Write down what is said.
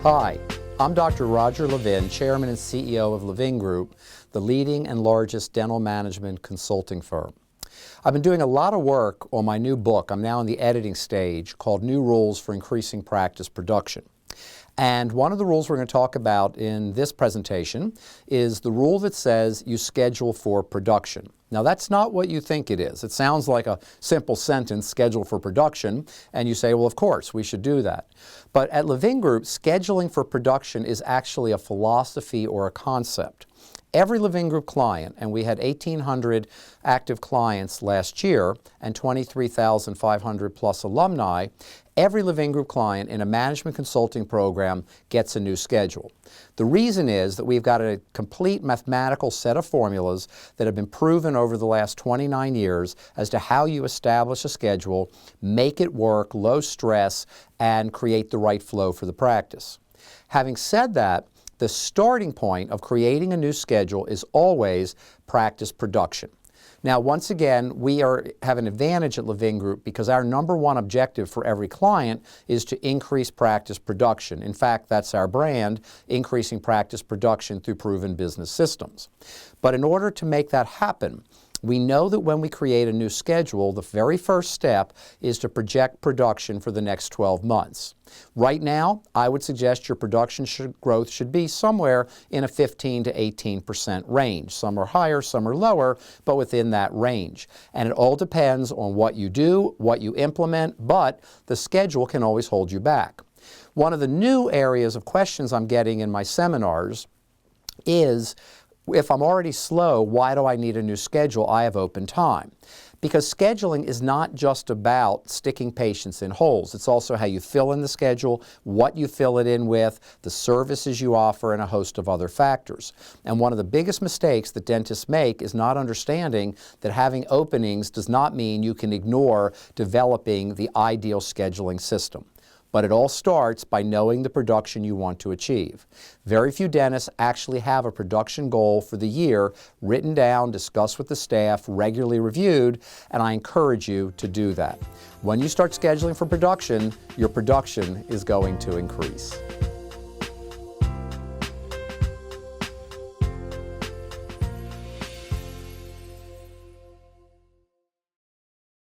Hi, I'm Dr. Roger Levin, Chairman and CEO of Levin Group, the leading and largest dental management consulting firm. I've been doing a lot of work on my new book. I'm now in the editing stage, called New Rules for Increasing Practice Production. And one of the rules we're going to talk about in this presentation is the rule that says you schedule for production. Now, that's not what you think it is. It sounds like a simple sentence, schedule for production, and you say, well, of course, we should do that. But at Levin Group, scheduling for production is actually a philosophy or a concept. Every Levin Group client, and we had 1,800 active clients last year and 23,500 plus alumni, every Levin Group client in a management consulting program gets a new schedule. The reason is that we've got a complete mathematical set of formulas that have been proven over the last 29 years as to how you establish a schedule, make it work, low stress, and create the right flow for the practice. Having said that, the starting point of creating a new schedule is always practice production. Now, once again, we have an advantage at Levin Group because our number one objective for every client is to increase practice production. In fact, that's our brand, increasing practice production through proven business systems. But in order to make that happen, we know that when we create a new schedule, the very first step is to project production for the next 12 months. Right now, I would suggest your production growth should be somewhere in a 15 to 18% range. Some are higher, some are lower, but within that range. And it all depends on what you do, what you implement, but the schedule can always hold you back. One of the new areas of questions I'm getting in my seminars is, if I'm already slow, why do I need a new schedule? I have open time. Because scheduling is not just about sticking patients in holes. It's also how you fill in the schedule, what you fill it in with, the services you offer, and a host of other factors. And one of the biggest mistakes that dentists make is not understanding that having openings does not mean you can ignore developing the ideal scheduling system. But it all starts by knowing the production you want to achieve. Very few dentists actually have a production goal for the year written down, discussed with the staff, regularly reviewed, and I encourage you to do that. When you start scheduling for production, your production is going to increase.